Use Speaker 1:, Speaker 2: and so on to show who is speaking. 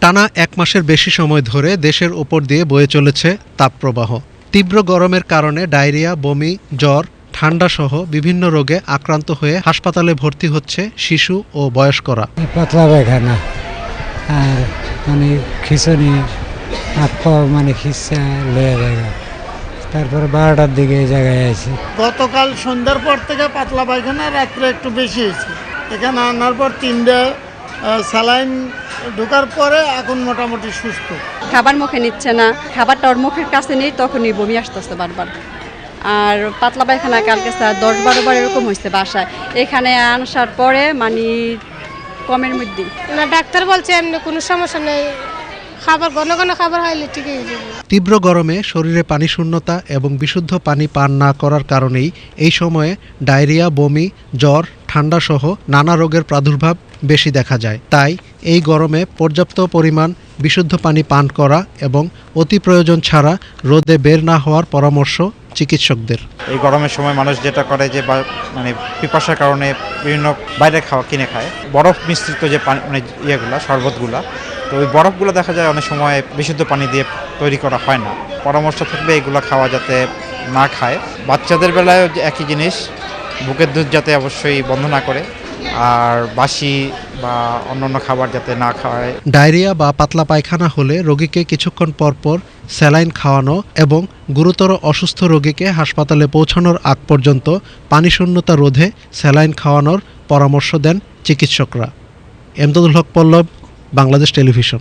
Speaker 1: টানা 1 মাসের বেশি সময় ধরে দেশের ওপর দিয়ে বয়ে চলেছে তাপপ্রবাহ। তীব্র গরমের কারণে ডায়রিয়া, বমি, জ্বর, ঠান্ডাসহ বিভিন্ন রোগে আক্রান্ত হয়ে হাসপাতালে ভর্তি হচ্ছে শিশু ও বয়স্করা।
Speaker 2: পাতলা পায়খানা আর খিঁচুনি, হাত পা খিঁচা লয়ে জায়গা। তারপরে 12টার দিকে এই জায়গায় আছি।
Speaker 3: গতকাল সন্ধ্যার পর থেকে পাতলা পায়খানা রাত্রে একটু বেশি হয়েছে। এখানে আনার পর 3টে স্যালাইন ঢোকার পরে এখন মোটামুটি সুস্থ।
Speaker 4: খাবার মুখে নিচ্ছে না, খাবারটা ওর মুখের কাছে নেই, তখনই বমি আসতেছে বারবার। আর পাতলা পায়খানা কালকে 10-12 বার এরকম হয়েছে বাসায়। এখানে আসার পরে কমের মধ্যে
Speaker 5: না, ডাক্তার বলছে এমনি কোনো সমস্যা নেই, খাবার ঘন ঘন খাবার খাইলে ঠিক হয়ে যাবে।
Speaker 1: তীব্র গরমে শরীরে পানি শূন্যতা এবং বিশুদ্ধ পানি পান না করার কারণেই এই সময়ে ডায়রিয়া, বমি, জ্বর, ঠান্ডাসহ নানা রোগের প্রাদুর্ভাব বেশি দেখা যায়। তাই এই গরমে পর্যাপ্ত পরিমাণ বিশুদ্ধ পানি পান করা এবং অতি প্রয়োজন ছাড়া রোদে বের না হওয়ার পরামর্শ চিকিৎসকদের।
Speaker 6: এই গরমের সময় মানুষ যেটা করে যে পিপাসার কারণে বিভিন্ন বাইরে কিনে খায়, বরফ মিশ্রিত যে পানি ইয়েগুলা, শরবতগুলা, তো ওই বরফগুলো দেখা যায় অনেক সময় বিশুদ্ধ পানি দিয়ে তৈরি করা হয় না। পরামর্শ থাকবে এইগুলো খাওয়া যাতে না খায়। বাচ্চাদের বেলায় একই জিনিস, বুকের দুধ যাতে অবশ্যই বন্ধ না করে, আর বাসি বা অন্যান্য খাবার যাতে না খায়।
Speaker 1: ডায়রিয়া বা পাতলা পায়খানা হলে রোগীকে কিছুক্ষণ পরপর স্যালাইন খাওয়ানো এবং গুরুতর অসুস্থ রোগীকে হাসপাতালে পৌঁছানোর আগ পর্যন্ত পানিশূন্যতা রোধে স্যালাইন খাওয়ানোর পরামর্শ দেন চিকিৎসকরা। এমদাদুল হক পল্লব, বাংলাদেশ টেলিভিশন।